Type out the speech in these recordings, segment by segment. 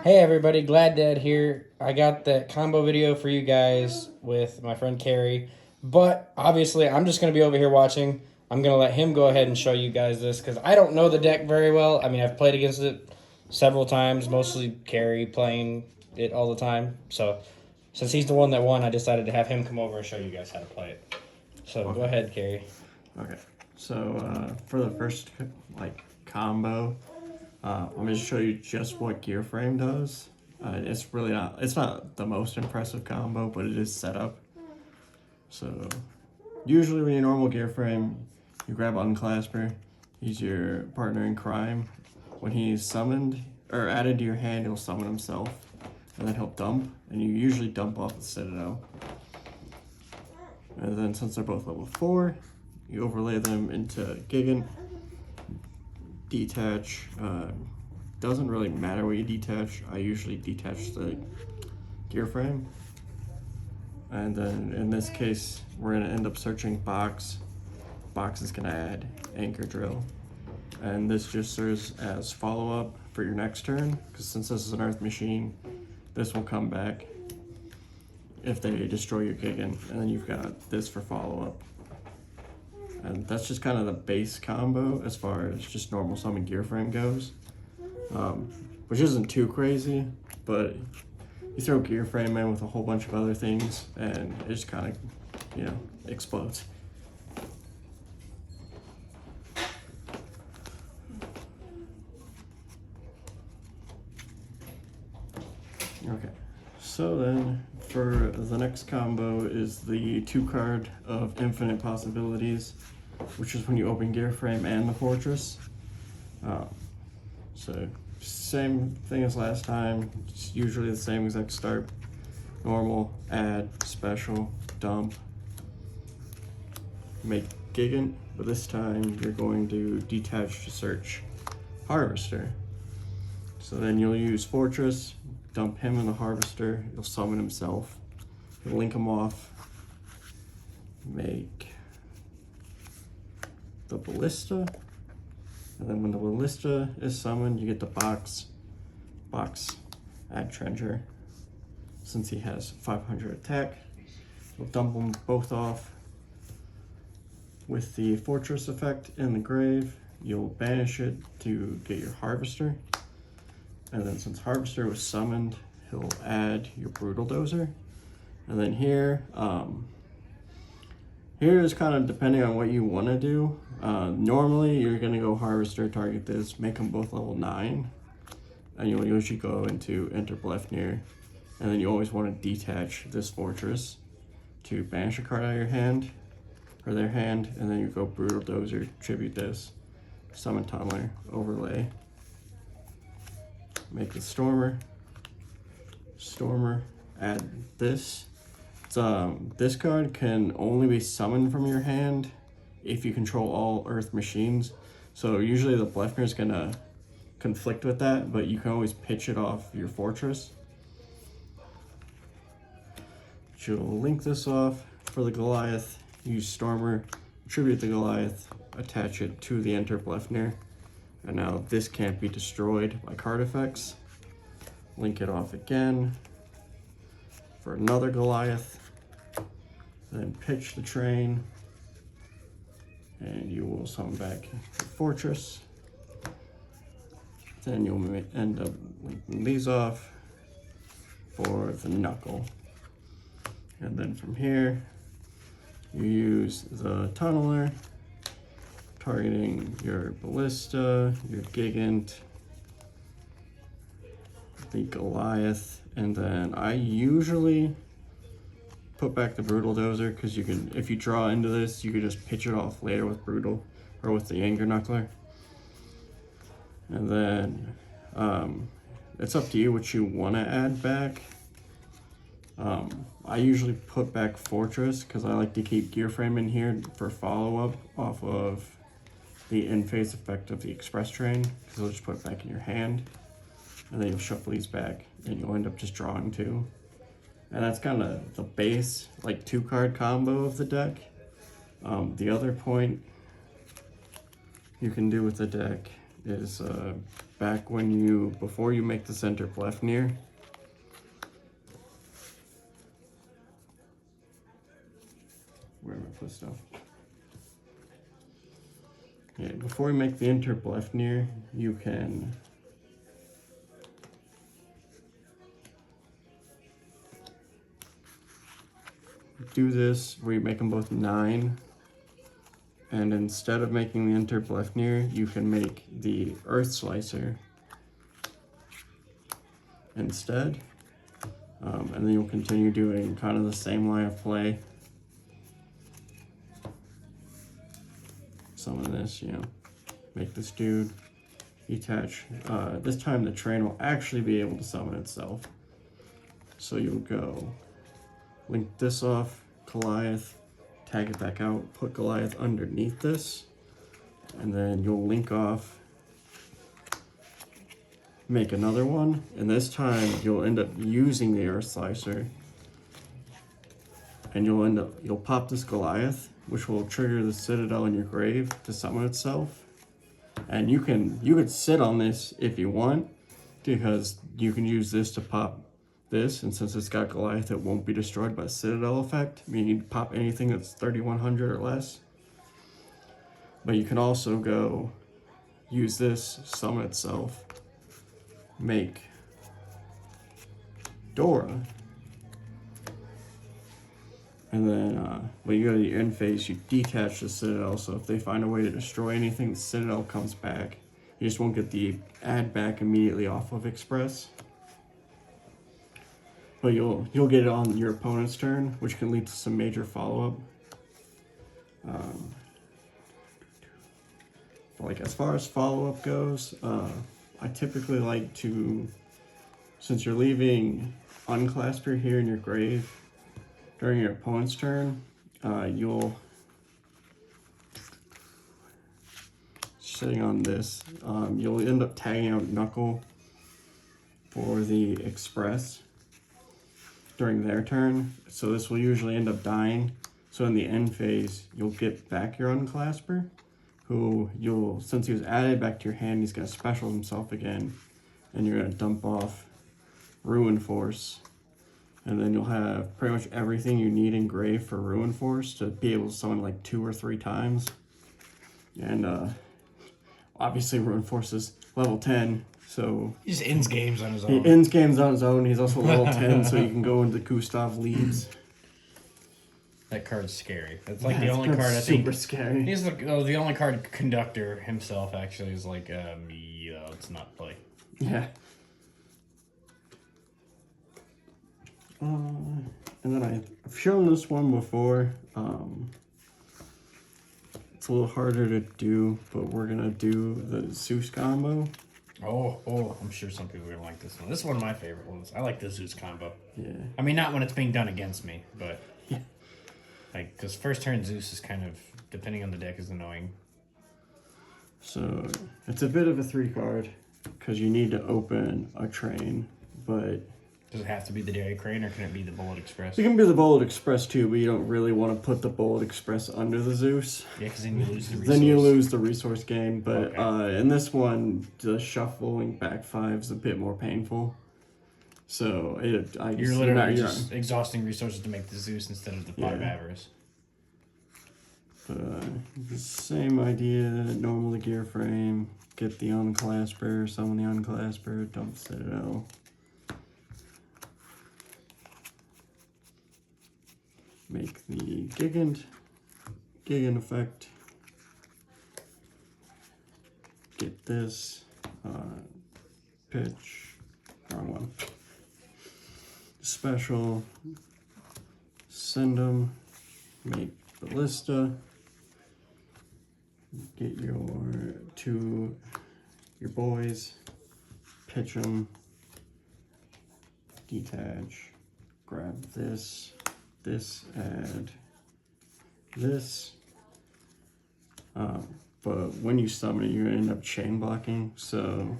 Hey everybody, Glad Dad here. I got that combo video for you guys with my friend Carrie, but obviously I'm just going to be over here watching. I'm going to let him go ahead and show you guys this because I don't know the deck very well. I mean, I've played against it several times, mostly Carrie playing it all the time. So since he's the one that won, I decided to have him come over and show you guys how to play it. So Go ahead, Carrie. Okay, so for the first combo, I'm going to show you just what gear frame does. It's not the most impressive combo, but it is set up. So usually when you normal gear frame, you grab Unclasper, he's your partner in crime. When he's summoned or added to your hand, he'll summon himself, and then he'll dump, and you usually dump off the Citadel. And then since they're both level 4, you overlay them into Gigant, detach. Doesn't really matter what you detach. I usually detach the gear frame. And then in this case, we're gonna end up searching box. Box is gonna add anchor drill. And this just serves as follow-up for your next turn, because since this is an earth machine, this will come back if they destroy your Gigant, and then you've got this for follow-up. And that's just kind of the base combo as far as just normal summon gear frame goes, which isn't too crazy, but you throw gear frame in with a whole bunch of other things and it just kind of, explodes. Okay, so then for the next combo is the 2-card of infinite possibilities, which is when you open gear frame and the fortress. So same thing as last time, it's usually the same exact start. Normal, add, special, dump, make Gigant, but this time you're going to detach to search Harvester. So then you'll use Fortress, dump him in the Harvester, you'll summon himself, you'll link him off, make the Ballista, and then when the Ballista is summoned, you get the box, add Treasure. Since he has 500 attack, you'll dump them both off. With the Fortress effect in the grave, you'll banish it to get your Harvester. And then since Harvester was summoned, he'll add your Brutal Dozer. And then here is kind of depending on what you want to do. Normally, you're going to go Harvester, target this, make them both level 9. And you'll usually go into Enter Blefnir. And then you always want to detach this Fortress to banish a card out of your hand, or their hand, and then you go Brutal Dozer, tribute this, summon Tunneler, overlay, make the Stormer, add this. This card can only be summoned from your hand if you control all Earth machines. So usually the Blefnir is gonna conflict with that, but you can always pitch it off your Fortress. You'll link this off. For the Goliath, use Stormer, tribute the Goliath, attach it to the Enter Blefnir, and now this can't be destroyed by card effects. Link it off again for another Goliath, then pitch the train, and you will summon back the Fortress. Then you'll end up linking these off for the Knuckle. And then from here, you use the Tunneler, targeting your Ballista, your Gigant, the Goliath, and then I usually put back the Brutal Dozer because you can, if you draw into this, you can just pitch it off later with Brutal or with the Anger Knuckler. And then it's up to you what you want to add back. I usually put back Fortress because I like to keep gear frame in here for follow-up off of the in-phase effect of the Express Train, because it'll just put it back in your hand, and then you'll shuffle these back and you'll end up just drawing 2. And that's kind of the base, like 2-card combo of the deck. The other point you can do with the deck is back before you make the center Blefnir. Where am I put stuff? Yeah, before you make the enter Blefnir, you can do this where you make them both 9. And instead of making the enter Blefnir, you can make the Earth Slicer instead. And then you'll continue doing kind of the same line of play. Summon this, make this dude detach. This time the train will actually be able to summon itself. So you'll go link this off, Goliath, tag it back out, put Goliath underneath this, and then you'll link off, make another one, and this time you'll end up using the Earth Slicer, and you'll pop this Goliath, which will trigger the Citadel in your grave to summon itself. And you could sit on this if you want, because you can use this to pop this, and since it's got Goliath, it won't be destroyed by Citadel effect, meaning you can pop anything that's 3100 or less. But you can also go use this, summon itself, make Dora, and then when you go to the end phase, you detach the Citadel, so if they find a way to destroy anything, the Citadel comes back. You just won't get the add back immediately off of Express. But you'll get it on your opponent's turn, which can lead to some major follow-up. Like as far as follow-up goes, I typically like to, since you're leaving Unclasper here in your grave during your opponent's turn, you'll, sitting on this, you'll end up tagging out Knuckle for the Express during their turn, so this will usually end up dying. So in the end phase, you'll get back your Unclasper, who since he was added back to your hand, he's gonna special himself again, and you're gonna dump off Ruin Force, and then you'll have pretty much everything you need in grave for Ruin Force to be able to summon like 2 or 3 times. And obviously Ruin Force is level 10. So he just ends games on his own. He ends games on his own. He's also level 10, so you can go into Gustav Leaves. That card's scary. It's like the only card I think. Super scary. He's the only card Conductor himself actually is like, yeah, let's not play. Yeah. And then I've shown this one before. It's a little harder to do, but we're gonna do the Zeus combo. Oh, I'm sure some people are gonna like this one. This is one of my favorite ones. I like the Zeus combo. Yeah. I mean, not when it's being done against me, but yeah. Like, because first turn Zeus is kind of, depending on the deck, is annoying. So it's a bit of a 3 card because you need to open a train, but does it have to be the Dairy Crane or can it be the Bullet Express? It can be the Bullet Express too, but you don't really want to put the Bullet Express under the Zeus. Yeah, because then you lose the resource. Then you lose the resource gain, but okay. In this one, the shuffling back 5 is a bit more painful. So you're literally just exhausting resources to make the Zeus instead of the 5 Avarice. But same idea, normal gear frame, get the Unclasper, summon the Unclasper, dump Citadel. Make the Gigant effect. Get this, pitch, wrong one. Special, send them, make Ballista, get your boys, pitch them, detach, grab this, add this. But when you summon it, you're gonna end up chain blocking. So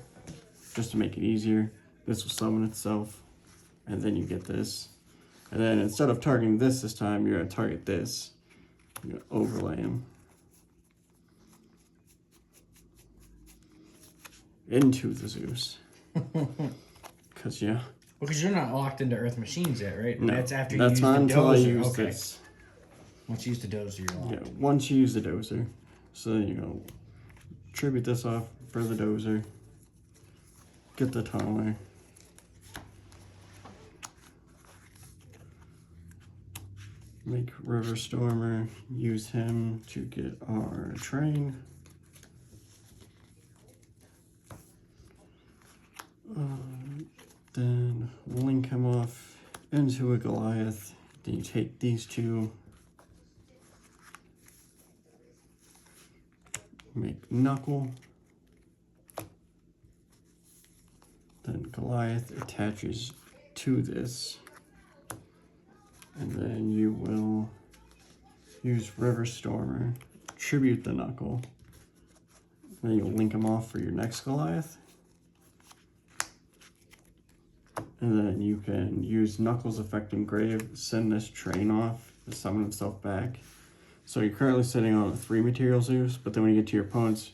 just to make it easier, this will summon itself, and then you get this. And then instead of targeting this time, you're gonna target this. You're gonna overlay him. into the Zeus. Because, yeah. Well, because you're not locked into Earth machines yet, right? No, That's after you that's use not the until I dozer. use Okay. this. Once you use the dozer, you're locked. Yeah, once you use the dozer. So, tribute this off for the dozer. Get the tunneler. Make River Stormer. Use him to get our train. Then link him off into a Goliath. Then you take these two. Make Knuckle. Then Goliath attaches to this. And then you will use River Stormer, tribute the Knuckle. Then you'll link them off for your next Goliath. And then you can use Knuckles Effect Engrave, send this train off to summon himself back. So you're currently sitting on a 3 material Zeus, but then when you get to your opponent's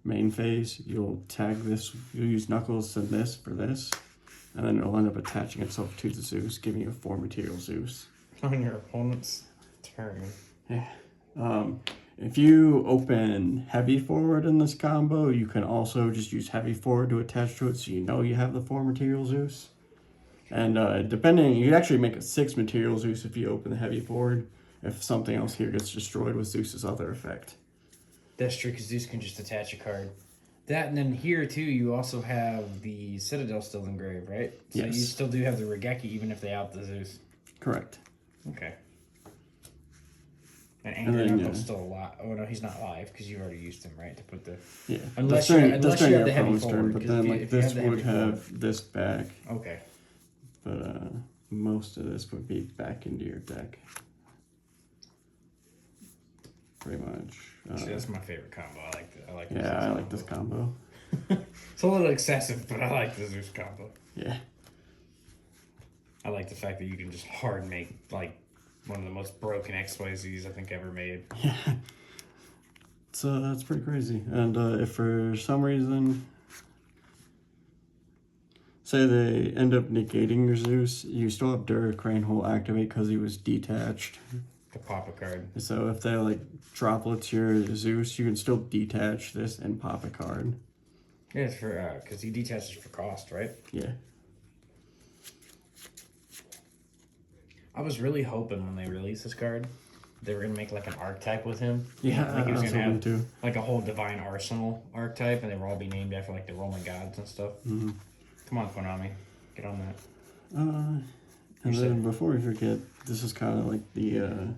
main phase, you'll tag this, you'll use Knuckles, send this for this, and then it'll end up attaching itself to the Zeus, giving you a 4 material Zeus. On your opponent's turn. Yeah. If you open heavy forward in this combo, you can also just use heavy forward to attach to it, so you have the 4 material Zeus. And depending, you actually make a 6 material Zeus if you open the heavy forward, if something else here gets destroyed with Zeus's other effect. That's true, because Zeus can just attach a card. That, and then here, too, you also have the Citadel still engraved, right? So yes. You still do have the Regeki, even if they out the Zeus. Correct. Okay. And Angry Knuckle's still alive. Oh, no, he's not live, because you already used him, right? To put the... Yeah. Unless you have the heavy forward. But then, this would have this back. Okay. But most of this would be back into your deck. Pretty much. See, that's my favorite combo. I like yeah, I like this combo. It's a little excessive, but I like the Zeus combo. Yeah. I like the fact that you can just hard make, like, one of the most broken XYZs I think ever made. Yeah. So that's pretty crazy. And if for some reason, say they end up negating your Zeus, you still have Duracrane Hole activate because he was detached. To pop a card. So if they like droplets your Zeus, you can still detach this and pop a card. Yeah, it's for, because he detaches for cost, right? Yeah. I was really hoping when they released this card, they were going to make like an archetype with him. Yeah, like he was going to have too. like a whole Divine Arsenal archetype, and they were all be named after like the Roman gods and stuff. Mm-hmm. Come on, Konami. Get on that. And then before we forget, this is kind of like the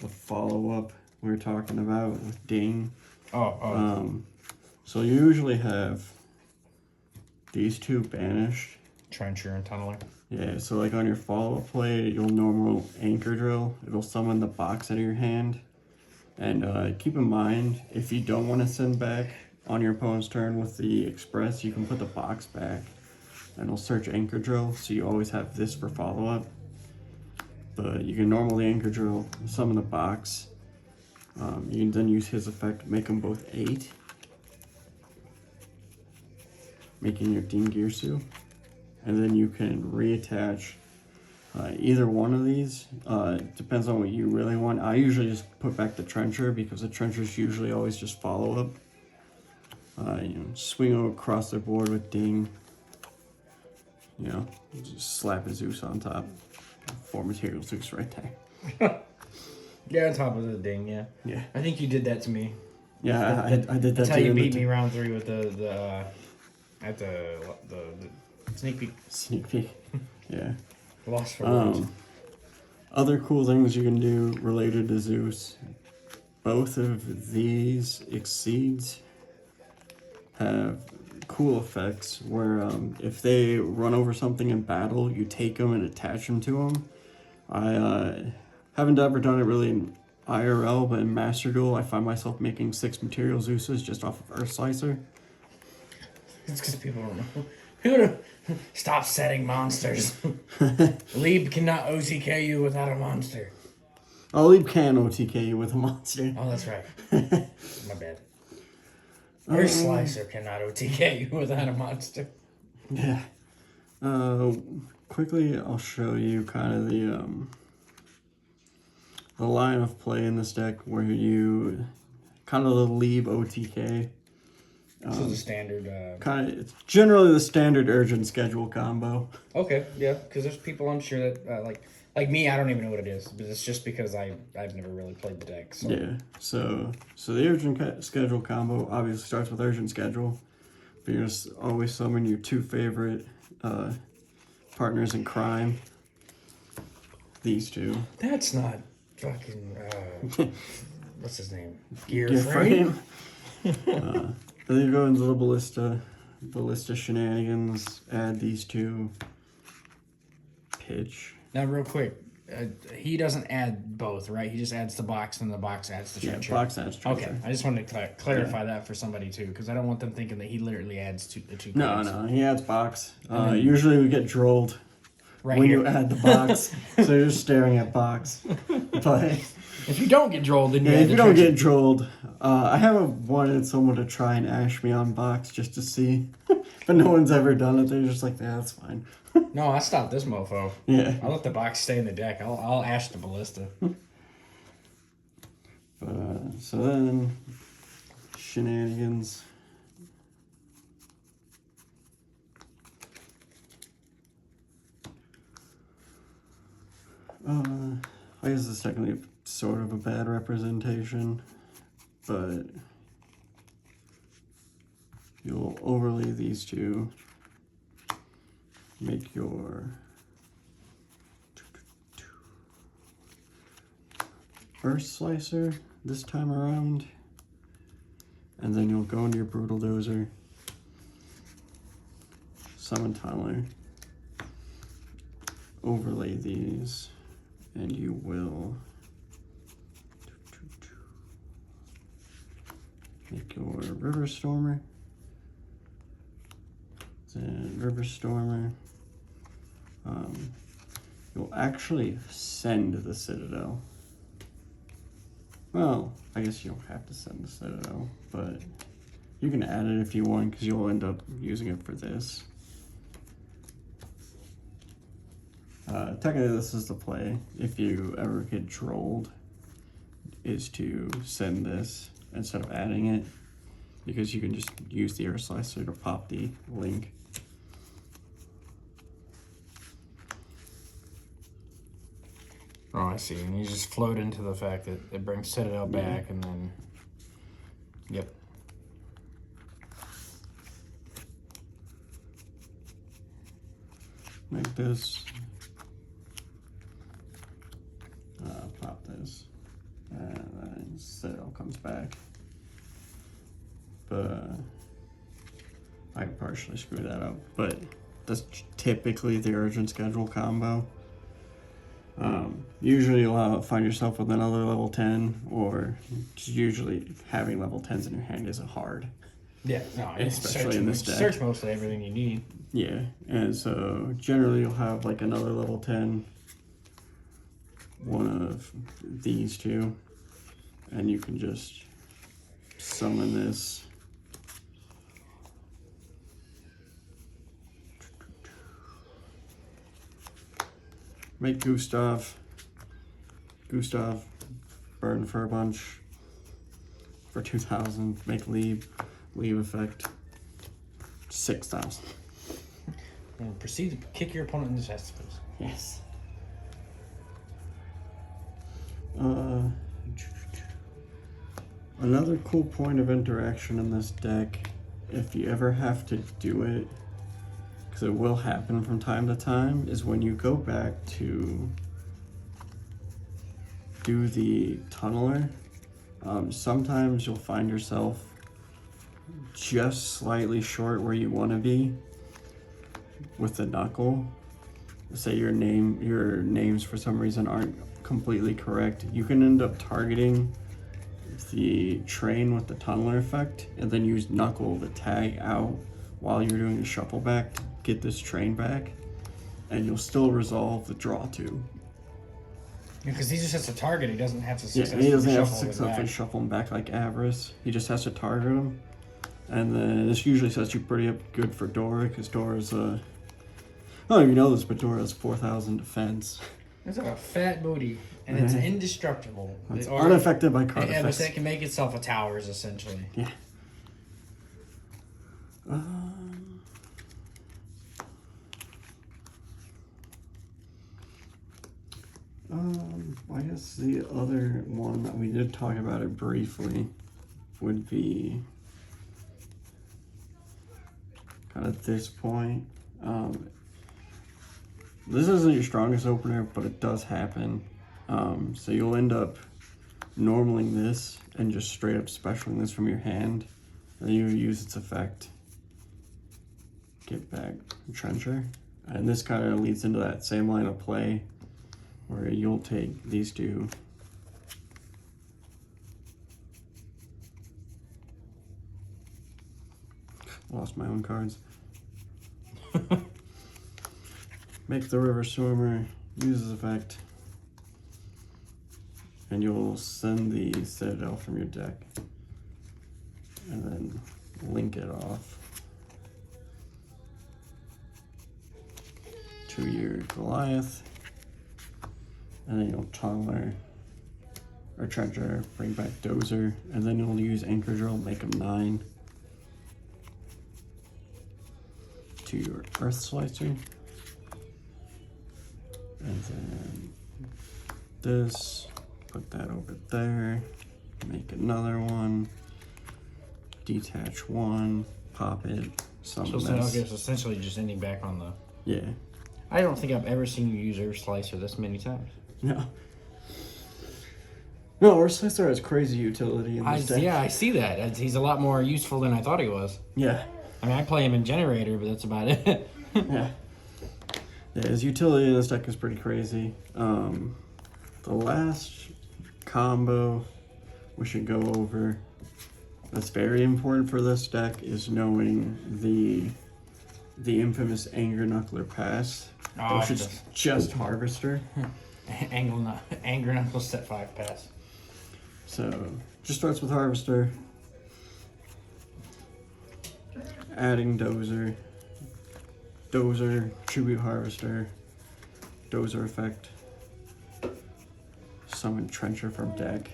follow-up we were talking about with Ding. So you usually have these two banished. Trencher and Tunneler. Yeah, so like on your follow-up play, you'll normal Anchor Drill. It'll summon the box out of your hand. And keep in mind, if you don't want to send back on your opponent's turn with the Express, you can put the box back. And it'll search Anchor Drill, so you always have this for follow-up. But you can normally Anchor Drill, summon the box. You can then use his effect, make them both 8. Making your Ding Girsu. And then you can reattach either one of these. Depends on what you really want. I usually just put back the Trencher because the Trencher's usually always just follow-up. Swing across the board with Ding. Just slap a Zeus on top. 4 material Zeus right there. Yeah, on top of the Ding, yeah. Yeah. I think you did that to me. Yeah, I did that. That's how you beat me round 3 with the sneak peek. Sneak peek. Yeah. Lost for words. Other cool things you can do related to Zeus. Both of these Exceeds have cool effects where if they run over something in battle, you take them and attach them to them. I haven't ever done it really in IRL, but in Master Duel, I find myself making 6 material Zeuses just off of Earth Slicer. It's because people don't know. People don't... Stop setting monsters. Lieb cannot OTK you without a monster. Oh, Lieb can OTK you with a monster. Oh, that's right. My bad. Your slicer cannot OTK you without a monster. Yeah. Quickly, I'll show you kind of the line of play in this deck where you kind of the leave OTK. This is a standard. It's generally the standard urgent schedule combo. Okay, yeah, because there's people I'm sure that like me, I don't even know what it is, but it's just because I've never really played the deck. So. Yeah. So the urgent schedule combo obviously starts with urgent schedule, but you're just always summon your two favorite partners in crime. These two. That's not fucking. What's his name? Gear frame. Then you go into the ballista shenanigans. Add these two. Pitch. Now, real quick, he doesn't add both, right? He just adds the box, and the box adds the treasure. Yeah, box adds treasure. Okay, I just wanted to clarify that for somebody too, because I don't want them thinking that he literally adds the two. No, he adds box. Usually we get drolled when here. you add the box, so you're just staring at box. But if you don't get drolled, then if you don't get drolled, I haven't wanted someone to try and ash me on box just to see, but no one's ever done it. They're just like, yeah, that's fine. No, I stopped this mofo. Yeah. I'll let the box stay in the deck. I'll ash the ballista. So then, shenanigans. I guess it's technically sort of a bad representation, but you'll overlay these two, make your Earth Slicer this time around, and then you'll go into your Brutal Dozer, summon Tunneler, overlay these, and you will make your River Stormer, then River Stormer. You'll actually send the Citadel. Well, I guess you don't have to send the Citadel, but you can add it if you want, because you'll end up using it for this. Technically, this is the play. If you ever get trolled, is to send this instead of adding it, because you can just use the Earth Slicer to pop the link. Oh, I see. And you just float into the fact that it brings Citadel back, and then, yep. Make this. Pop this. And then Citadel comes back. But I can partially screw that up. But that's typically the urgent schedule combo. Usually you'll find yourself with another level 10, or usually having level 10s in your hand isn't hard. Yeah, no, especially in this deck. Search mostly everything you need. Yeah, and so generally you'll have like another level 10, one of these two, and you can just summon this. Make Gustav, burn for a bunch, for 2,000, make leave effect, 6,000. And proceed to kick your opponent in the chest, please. Yes. Another cool point of interaction in this deck, if you ever have to do it, because it will happen from time to time, is when you go back to do the Tunneler, sometimes you'll find yourself just slightly short where you want to be with the knuckle. Say your names for some reason aren't completely correct. You can end up targeting the train with the Tunneler effect, and then use knuckle to tag out while you're doing the shuffle back to get this train back, and you'll still resolve the draw two. Because he just has to target, he doesn't have to successfully shuffle him back like Avarice. He just has to target him, And then this usually sets you pretty up good for Dora, because Dora's, I don't know if you know this, but Dora has 4,000 defense. It's a fat booty, and it's indestructible. It's unaffected by card Yeah, but effects. it can make itself a towers, essentially. Yeah. I guess the other one that we did talk about it briefly would be kind of this point. This isn't your strongest opener, but it does happen. So you'll end up normaling this and just straight up specialing this from your hand. And then you use its effect. Get back Trencher. And this kind of leads into that same line of play where you'll take these two. Lost my own cards. Make the River Stormer, use his effect, and you'll send the Citadel from your deck, and then link it off to your Goliath, and then you'll Tunneler or Trencher, bring back Dozer, and then you'll use Anchor Drill, make them 9 to your Earth Slicer. And then this, put that over there, make another one, detach one, pop it, summon So this. it's essentially just ending back on the... Yeah. I don't think I've ever seen you use Earth Slicer this many times. No. No, Earth Slicer has crazy utility in this deck. Yeah, I see that. He's a lot more useful than I thought he was. Yeah. I mean, I play him in Generator, but that's about it. Yeah. Yeah, his utility in this deck is pretty crazy. The last combo we should go over that's very important for this deck is knowing the infamous Anger Knuckler pass, which is just Harvester. Anger Knuckle set 5 pass. So, just starts with Harvester, adding Dozer, Tribute Harvester, Dozer effect, summon Trencher from deck.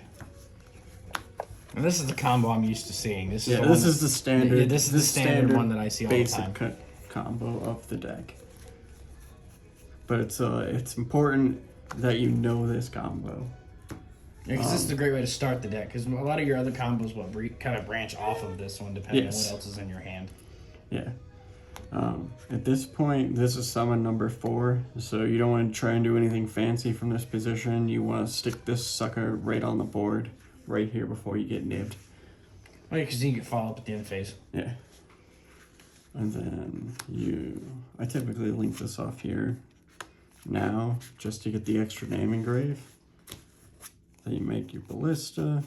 And this is the combo I'm used to seeing. This is the standard. Yeah, this is the standard one that I see all the time. Basic combo of the deck. But it's important that you know this combo. Yeah, because this is a great way to start the deck. Because a lot of your other combos will kind of branch off of this one, depending on what else is in your hand. Yeah. At this point, this is summon number 4, so you don't want to try and do anything fancy from this position. You want to stick this sucker right on the board, right here before you get nibbed. Oh, yeah, because you can follow up at the end phase. Yeah. And then I typically link this off here now, just to get the extra name engraved. Then you make your Ballista.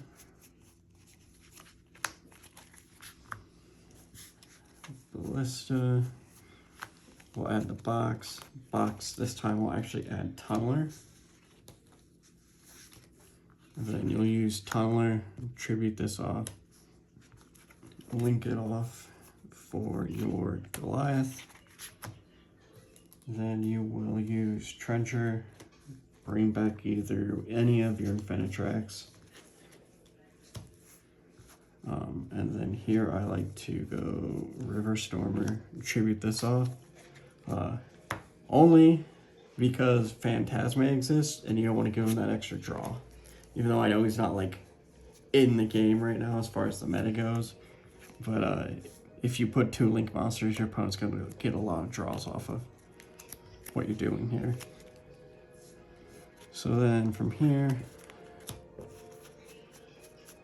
We'll add the box. This time we'll actually add Tunneler. And then you'll use Tunneler, tribute this off, link it off for your Goliath. Then you will use Trencher, bring back either any of your Infinitrax. And then here I like to go River Stormer, tribute this off. Only because Phantasma exists and you don't want to give him that extra draw. Even though I know he's not like in the game right now as far as the meta goes. But if you put 2 Link monsters, your opponent's going to get a lot of draws off of what you're doing here. So then from here,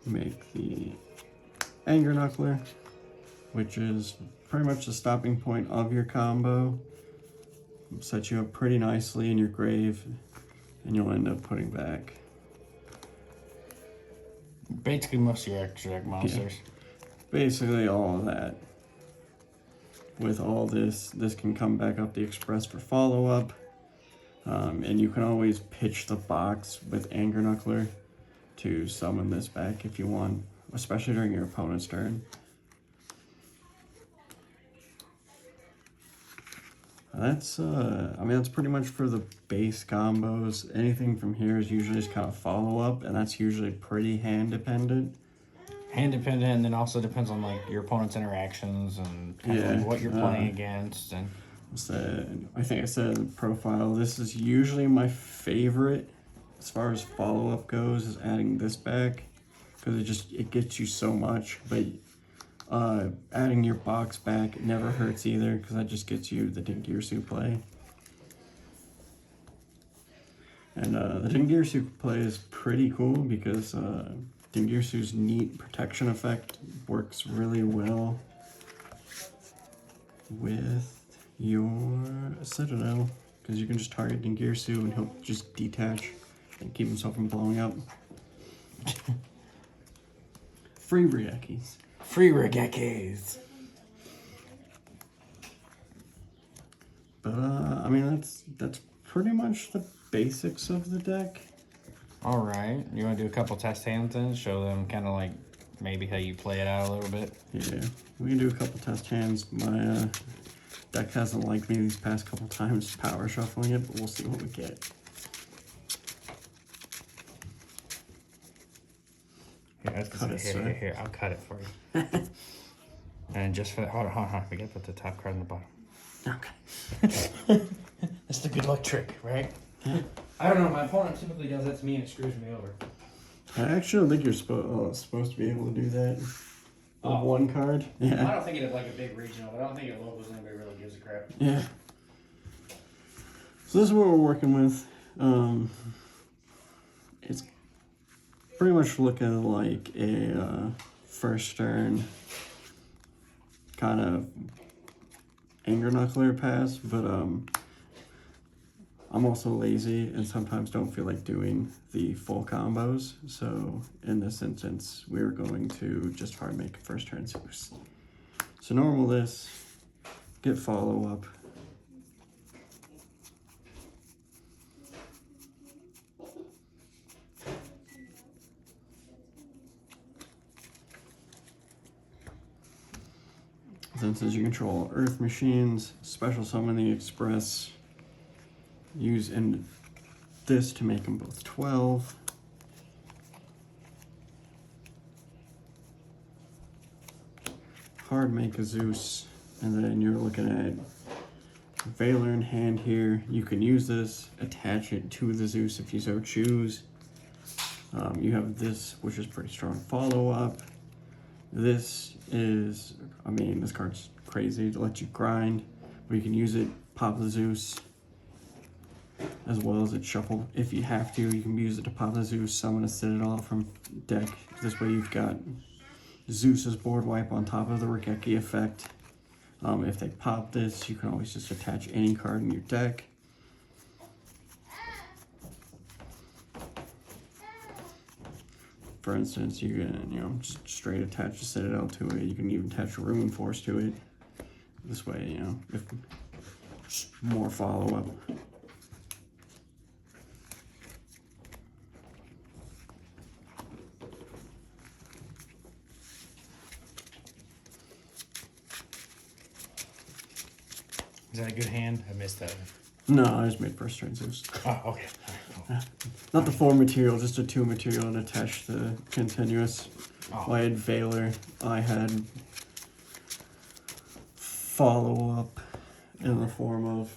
make the Anger Knuckler, which is pretty much the stopping point of your combo. Set you up pretty nicely in your grave, and you'll end up putting back basically most of your extra deck monsters. Yeah, basically all of that. With all this can come back up the Express for follow-up. And you can always pitch the box with Anger Knuckler to summon this back if you want, especially during your opponent's turn. That's I mean, that's pretty much for the base combos. Anything from here is usually just kind of follow up, and that's usually pretty hand dependent. Hand dependent, and then also depends on like your opponent's interactions and kind of like what you're playing against. And I think I said in the profile, this is usually my favorite as far as follow up goes, is adding this back, because it gets you so much. But adding your box back never hurts either, because that just gets you the Dingirsu play. And the Dingirsu play is pretty cool because Dingirsu's neat protection effect works really well with your Citadel, because you can just target Dingirsu and he'll just detach and keep himself from blowing up. Free Ryekis. Free Ryekis. But I mean, that's pretty much the basics of the deck. All right, you want to do a couple test hands then? Show them kind of like maybe how you play it out a little bit. Yeah, we can do a couple test hands. My deck hasn't liked me these past couple times power shuffling it, but we'll see what we get. Here, I'll cut it for you. And just for hold on. We gotta put the top card in the bottom. Okay. That's the good luck trick, right? I don't know. My opponent typically does that to me and it screws me over. I actually don't think you're supposed to be able to do that. With one card. Yeah. I don't think it's like a big regional, but I don't think at locals anybody really gives a crap. Yeah. So this is what we're working with. It's pretty much looking like a first turn kind of anger knuckler pass, but I'm also lazy and sometimes don't feel like doing the full combos. So in this instance, we're going to just hard make a first turn Zeus. So normal this, get follow up. Then says you control earth machines, special summon the express, use in this to make them both 12. Hard make a Zeus, and then you're looking at Valor in hand here. You can use this, attach it to the Zeus if you so choose. You have this, which is pretty strong follow up. This is, I mean, this card's crazy to let you grind, but you can use it, pop the Zeus, as well as it shuffle. If you have to, you can use it to pop the Zeus, summon a Citadel from deck. This way you've got Zeus's board wipe on top of the Ryeki effect. If they pop this, you can always just attach any card in your deck. For instance, you can, just straight attach a Citadel to it. You can even attach a Ruin Force to it. This way, if just more follow-up. Is that a good hand? I missed that. No, I just made first turn Zeus. Oh, okay. Right, cool. Not the 4 material, just a 2 material and attach the continuous. Oh. I had Valor, I had follow-up in the form of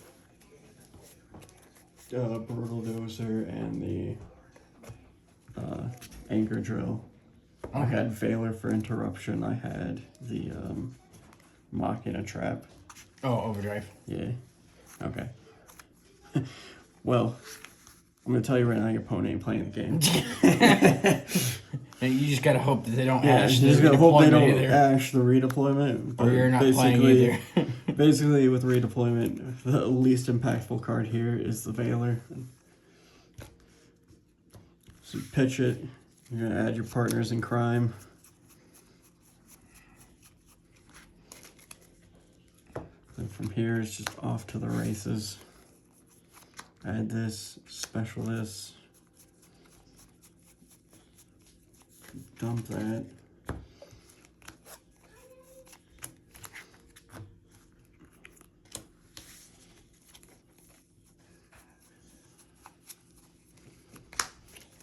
Brutal Dozer and the Anchor Drill. Okay. I had Valor for interruption, I had the Machina Trap. Oh, overdrive. Yeah. Okay. Well, I'm gonna tell you right now, your opponent ain't playing the game. And you just gotta hope that they don't Yeah, ash you the just gotta hope they don't either. ash the redeployment. Or you're not playing either. Basically, with redeployment, the least impactful card here is the Valor. So you pitch it. You're gonna add your partners in crime. And from here, it's just off to the races. Add this, special this. Dump that.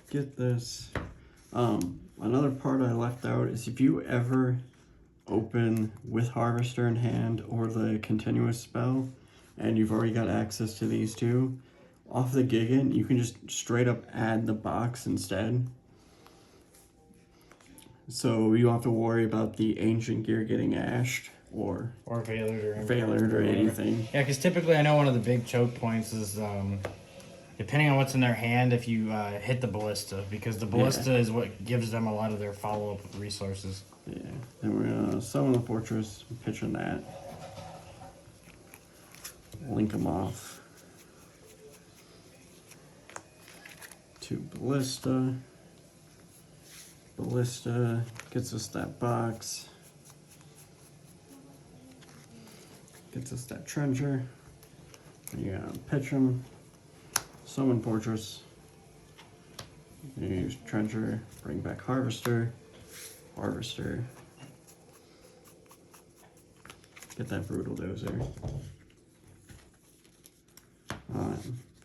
get this. Another part I left out is if you ever open with Harvester in hand or the continuous spell, and you've already got access to these two, off the Gigant, you can just straight up add the box instead. So you don't have to worry about the ancient gear getting ashed or Veilered or anything. Yeah, because typically I know one of the big choke points is depending on what's in their hand, if you hit the ballista, because the ballista is what gives them a lot of their follow-up resources. Yeah, then we're gonna summon the fortress, pitch in that, link them off to ballista. Ballista gets us that box, gets us that treasure. You gotta pitch them, summon fortress, use treasure, bring back harvester, harvester, get that brutal dozer.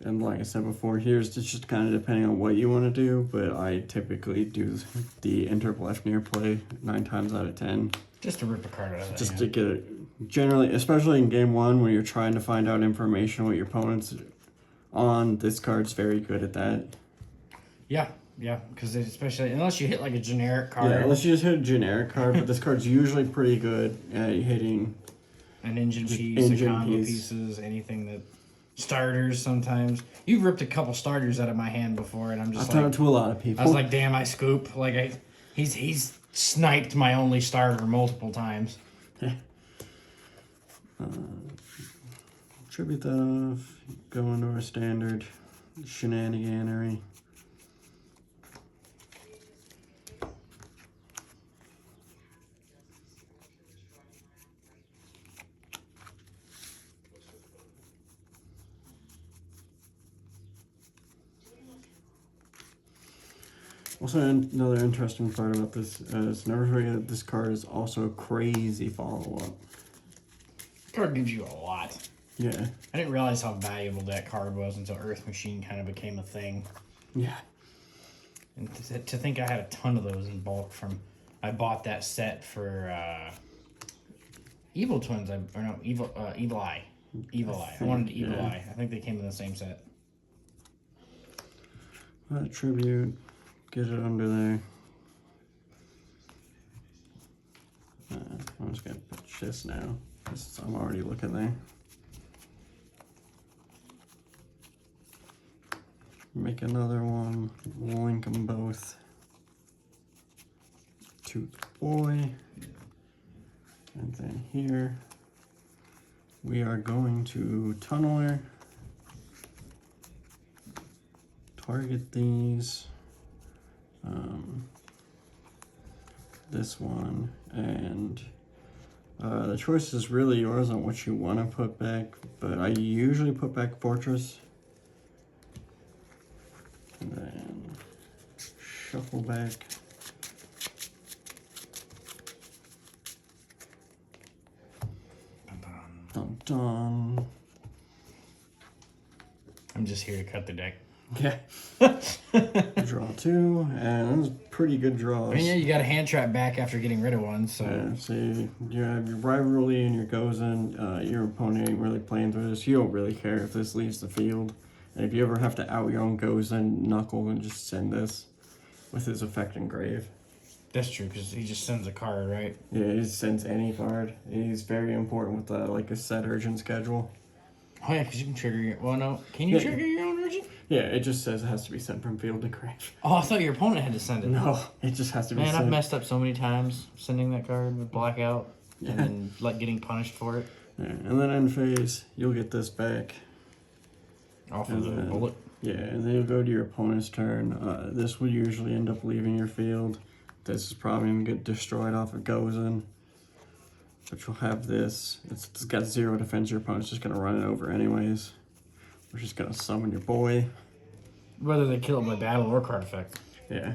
And like I said before, here's just kind of depending on what you want to do, but I typically do the Interblefnir play 9 times out of 10. Just to rip a card out of that. Just to get it, generally, especially in game 1 when you're trying to find out information what your opponent's on, this card's very good at that. Yeah, because especially, unless you hit like a generic card. Yeah, unless you just hit a generic card, but this card's usually pretty good at hitting an engine piece, a combo pieces, anything that... Starters sometimes. You've ripped a couple starters out of my hand before, and I'm just I've done it to a lot of people. I was like, damn, I scoop. Like, he's sniped my only starter multiple times. Tribute that off. Go into our standard shenaniganery. Also, another interesting part about this is never forget this card is also a crazy follow-up. Card gives you a lot. Yeah. I didn't realize how valuable that card was until Earth Machine kind of became a thing. Yeah. And to think I had a ton of those in bulk from... I bought that set for Evil Twins, Evil Eye. Evil Eye. I wanted Evil Eye. I think they came in the same set. Tribute. Get it under there. I'm just gonna pitch this now, because I'm already looking there. Make another one, link them both to the boy. And then here, we are going to Tunneler. Target these. This one, and the choice is really yours on what you want to put back, but I usually put back Fortress. And then shuffle back. Dun dun. I'm just here to cut the deck. Yeah. Draw 2, and those pretty good draws. I mean, yeah, you got a hand trap back after getting rid of one, so... Yeah, so you have your rivalry and your Gozen. Your opponent ain't really playing through this. You don't really care if this leaves the field. And if you ever have to out your own Gozen, Knuckle and just send this with his effect engrave. That's true, because he just sends a card, right? Yeah, he just sends any card. He's very important with like a set urgent schedule. Oh yeah, because you can trigger your... Well, no. Can you trigger your own urgent? Yeah, it just says it has to be sent from field to grave. Oh, I thought your opponent had to send it. No, it just has to be sent. sent. Man, I've messed up so many times sending that card with blackout and then like getting punished for it. Yeah, and then end phase, you'll get this back. Off of the bullet. Yeah, and then you'll go to your opponent's turn. This will usually end up leaving your field. This is probably going to get destroyed off of Gozen. But you'll have this. It's got 0 defense. Your opponent's just going to run it over anyways. We're just going to summon your boy. Whether they kill it by battle or card effect. Yeah.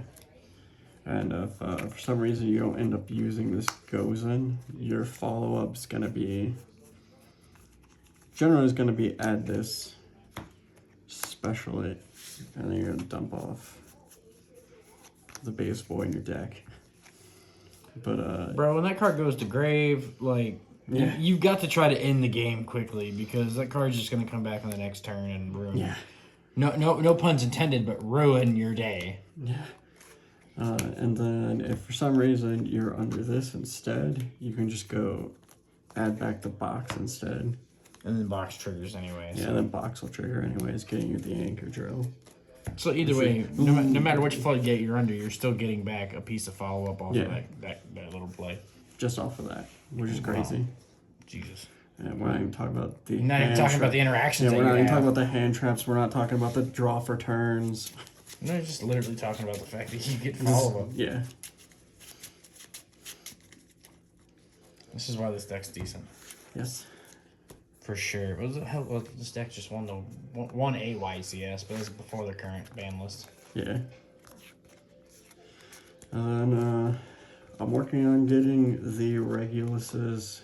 And if for some reason you don't end up using this Gozen, your follow-up's going to be... Generally is going to be add this special it, and then you're going to dump off the biggest boy in your deck. But Bro, when that card goes to grave, like, yeah, you've got to try to end the game quickly because that card's just going to come back on the next turn and ruin. yeah, No puns intended, but ruin your day. yeah. And then if for some reason you're under this instead, you can just go add back the box instead. And then box triggers anyway. Yeah, So. then box will trigger anyways, getting you the anchor drill. So either way, no matter which floodgate you're under, you're still getting back a piece of follow-up off of that little play. Just off of that, which is crazy. Wow. Jesus. And we're not even talking about the Not even talking about the interactions. Yeah, we're that not you even have. talking about the hand traps. We're not talking about the draw for turns. No, just literally talking about the fact that you get follow-up. Yeah. This is why this deck's decent. Yes. For sure. What the hell? Well, this deck just won one a YCS, but this is before the current ban list. Yeah. And then I'm working on getting the Reguluses.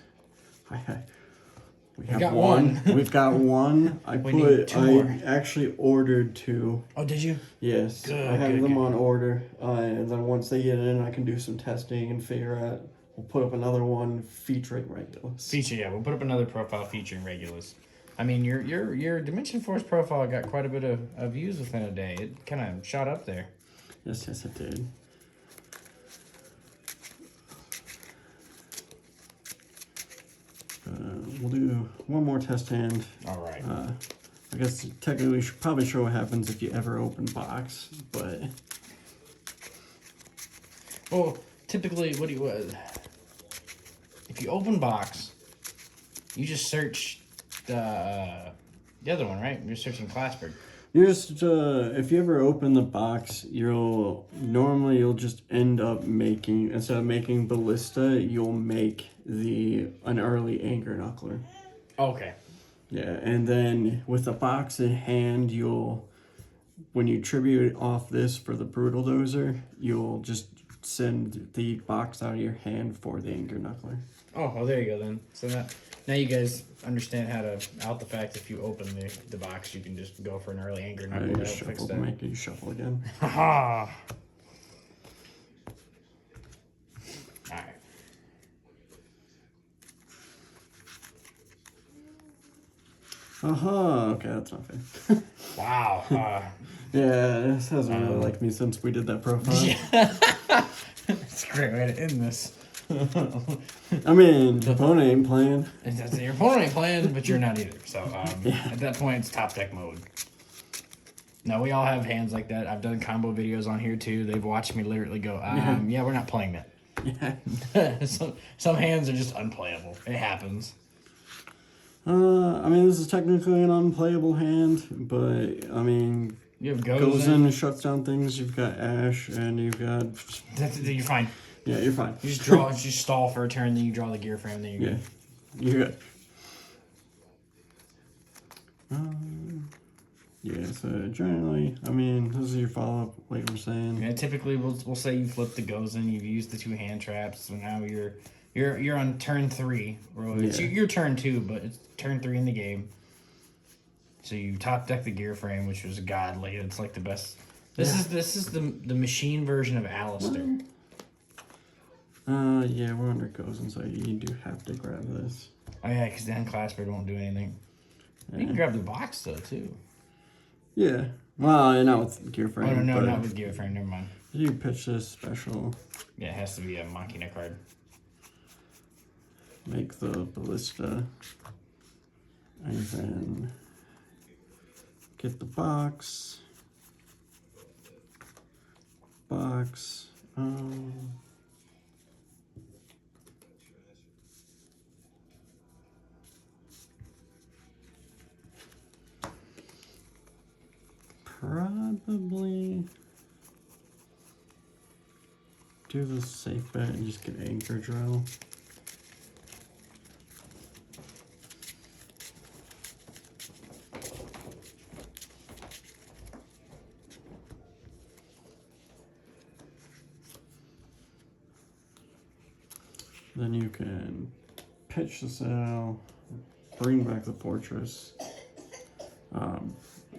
We have got one. one. We've got one. I need two more. actually ordered two. Oh, did you? Yes. Good, I have good, them good. on order. And then once they get in, I can do some testing and figure out. We'll put up another one featuring Regulus. We'll put up another profile featuring Regulus. I mean, your Dimension Force profile got quite a bit of views within a day. It kind of shot up there. Yes, it did. We'll do one more test hand. All right. I guess technically we should probably show what happens if you ever open box, but Well, typically, if you open box, you just search the other one, right? You're searching Classberg. you're just if you ever open the box, you'll just end up making, instead of making Ballista, you'll make an early Anger Knuckler. Okay. Yeah, and then with the box in hand, when you tribute off this for the Brutal Dozer, you'll just send the box out of your hand for the Anger Knuckler. Oh, well, there you go then. So now you guys understand how to out the fact if you open the box, you can just go for an early Anger Knuckle. You That'll just fix shuffle, that. make you shuffle again. Haha. All right. Okay, that's not fair. Wow. Yeah, this hasn't really liked me since we did that profile. Yeah. It's a great way to end this. I mean, the opponent ain't playing. Your opponent ain't playing, but you're not either. So at that point, it's top deck mode. No, we all have hands like that. I've done combo videos on here too. They've watched me literally go, yeah, we're not playing that. Yeah. Some hands are just unplayable. It happens. I mean, this is technically an unplayable hand, but I mean, You have goes in and shuts down things. You've got Ash, and you've got. You're fine. Yeah, you're fine. You just stall for a turn, then you draw the gear frame, then you're good. You're good. Yeah, so generally, I mean, this is your follow-up, like we're saying. Yeah, typically we'll say you flip the Gozen, you've used the 2 hand traps, so now you're on turn 3. Well, it's your turn 2, but it's turn 3 in the game. So you top deck the gear frame, which was godly. It's like the best. This is the machine version of Alistair. Yeah, we're under Gozen, so you do have to grab this. Oh yeah, because then Classbird won't do anything. Yeah. You can grab the box though too. Yeah. Well, not with gear frame. Oh no, but not with gear frame. Never mind. You pitch this special. Yeah, it has to be a Machina card. Make the Ballista. And then get the box. Probably do the safe bet and just get Anchor Drill. Then you can pitch the cell, bring back the fortress,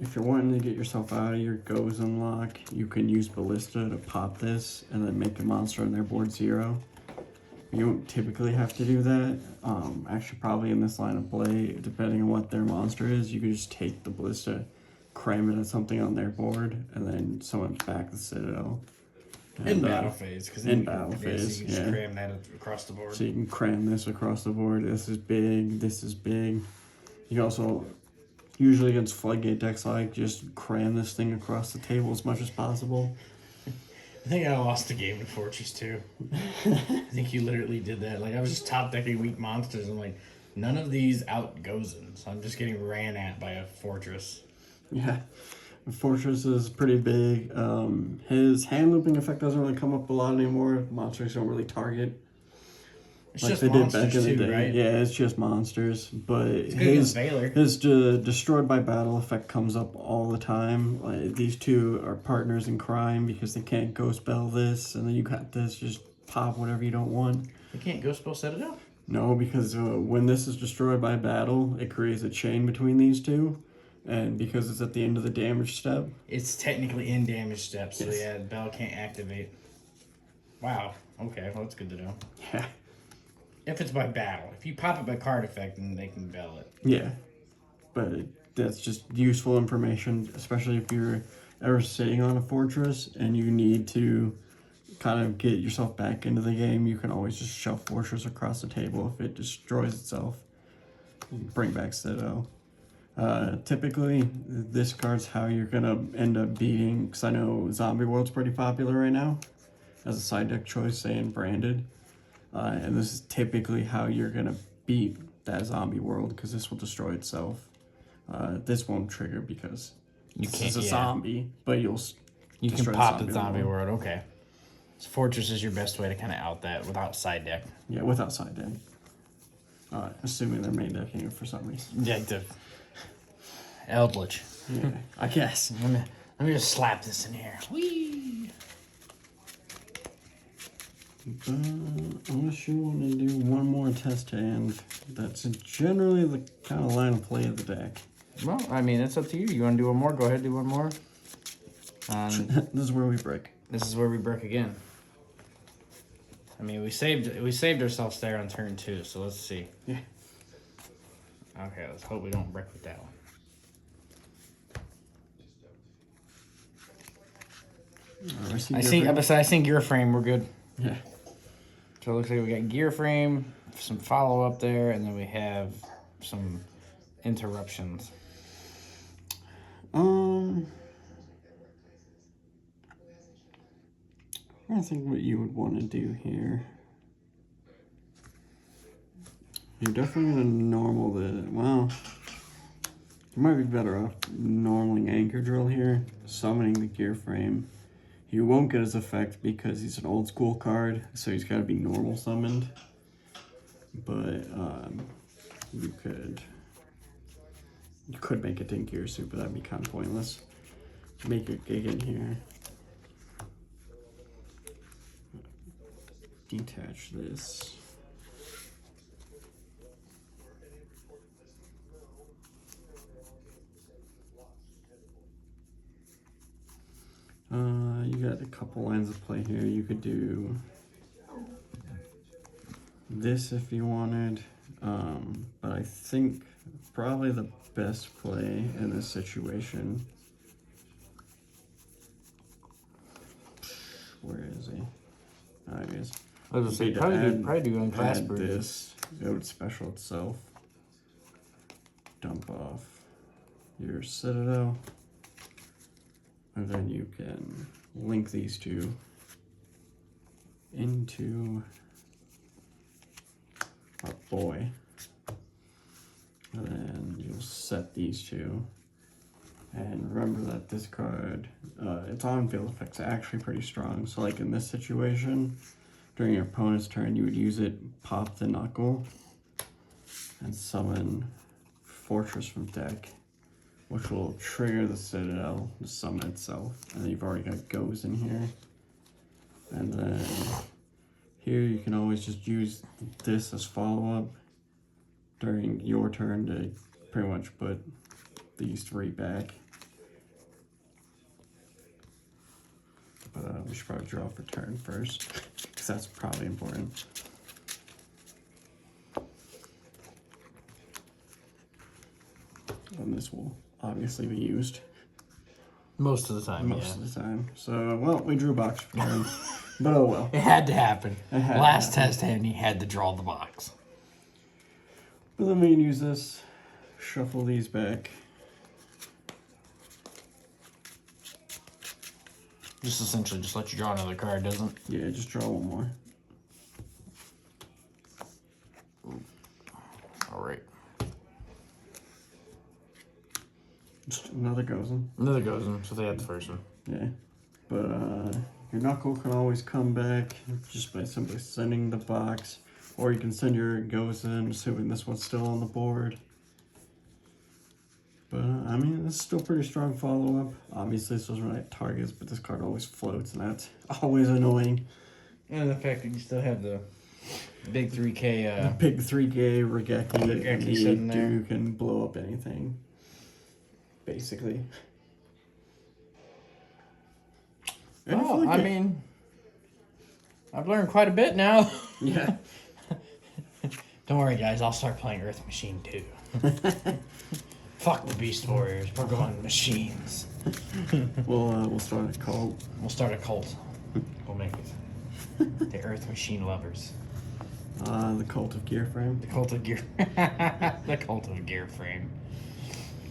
if you're wanting to get yourself out of your goes unlock, you can use Ballista to pop this and then make a monster on their board 0. You don't typically have to do that. Actually, probably in this line of play, depending on what their monster is, you can just take the Ballista, cram it at something on their board, and then someone's back the Citadel. In battle phase, because in battle phase, so you can just cram that across the board. So you can cram this across the board. This is big. This is big. You can also, usually against floodgate decks, like just cram this thing across the table as much as possible. I think I lost the game in Fortress 2. I think you literally did that. Like, I was just top decking weak monsters, and like, none of these outgoes in, so I'm just getting ran at by a Fortress. Yeah. Fortress is pretty big. His hand looping effect doesn't really come up a lot anymore. Monsters don't really target. It's like just they did back in the day. Right? Yeah, it's just monsters. But his destroyed by battle effect comes up all the time. Like, these two are partners in crime because they can't ghost spell this, and then you got this, just pop whatever you don't want. They can't ghost spell Citadel? No, because when this is destroyed by battle, it creates a chain between these two. And because it's at the end of the damage step. It's technically in damage step, so yes. Yeah, the bell can't activate. Wow. Okay, well, that's good to know. Yeah. If it's by battle. If you pop it by card effect, then they can bell it. Yeah. But that's just useful information, especially if you're ever sitting on a fortress and you need to kind of get yourself back into the game. You can always just shove Fortress across the table if it destroys itself. Bring back Citadel. Typically, this card's how you're gonna end up beating, because I know Zombie World's pretty popular right now as a side deck choice, say in Branded. And this is typically how you're gonna beat that Zombie World, because this will destroy itself. This won't trigger because it's a zombie, but you can pop the Zombie World. Okay. So Fortress is your best way to kind of out that without side deck. Yeah, without side deck. Assuming they're main decking it for some reason. Yeah, Eldritch. Yeah, I guess. Let me just slap this in here. Whee! Unless you want to do one more test hand, that's generally the kind of line of play of the deck. Well, I mean, it's up to you. You want to do one more? Go ahead, do one more. This is where we break. This is where we break again. I mean, we saved ourselves there on turn 2, so let's see. Yeah. Okay, let's hope we don't break with that one. I see gear frame, we're good. Yeah. So it looks like we got gear frame, some follow up there, and then we have some interruptions. I think what you would want to do here. You're definitely gonna normal the you might be better off normaling Anchor Drill here, summoning the gear frame. You won't get his effect because he's an old school card, so he's got to be normal summoned. But you could make it in Gear Soup, but that'd be kind of pointless. Make your gig in here. Detach this. You got a couple lines of play here. You could do this if you wanted, but I think probably the best play in this situation. Where is he? Oh, he is. I was going to say, probably do Unclass Bridge. This, it would special itself. Dump off your Citadel. And then you can link these two into our boy. And then you'll set these two. And remember that this card, its on-field effects are actually pretty strong. So like in this situation, during your opponent's turn, you would use it, pop the knuckle, and summon Fortress from deck, which will trigger the Citadel to summon itself. And then you've already got goes in here. And then here you can always just use this as follow-up during your turn to pretty much put these three back. should probably draw for turn first, because that's probably important. And this will obviously be used. Most of the time, Most of the time. So, well, we drew a box for turn. But oh well. It had to happen. Last to happen. test hand, he had to draw the box. But then we can use this, shuffle these back. Just essentially just let you draw another card, doesn't it? Yeah, just draw one more. All right. Just another goes in. Another goes in, so they had the first one. Yeah. But your knuckle can always come back just by simply sending the box. Or you can send your goes in, assuming this one's still on the board. But, I mean, this is still pretty strong follow-up. Obviously, this doesn't have targets, but this card always floats, and that's always annoying. And the fact that you still have the big 3K... Big 3K, Regeki, sitting there. Duke, can blow up anything. Basically. Oh, I mean... I've learned quite a bit now. Yeah. Don't worry, guys. I'll start playing Earth Machine, too. Fuck the Beast Warriors. We're going machines. We'll start a cult. We'll start a cult. We'll make it. The Earth Machine Lovers. The Cult of Gear Frame. The Cult of Gear. The Cult of Gear Frame.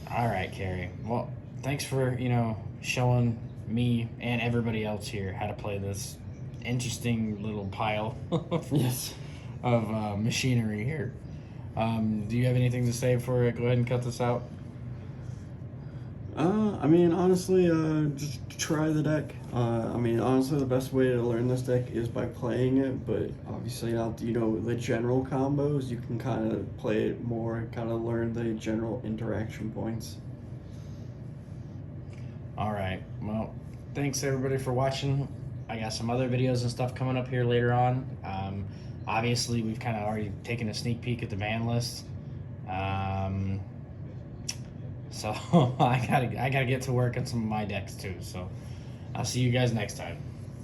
All right, Carrie. Well, thanks for, showing me and everybody else here how to play this interesting little pile Yes. of machinery here. Do you have anything to say before I go ahead and cut this out? I mean, honestly, just try the deck. I mean, honestly, the best way to learn this deck is by playing it, but obviously not, the general combos. You can kind of play it more, kind of learn the general interaction points. All right. Well, thanks everybody for watching. I got some other videos and stuff coming up here later on. Obviously, we've kind of already taken a sneak peek at the ban list. So I gotta get to work on some of my decks too. So I'll see you guys next time.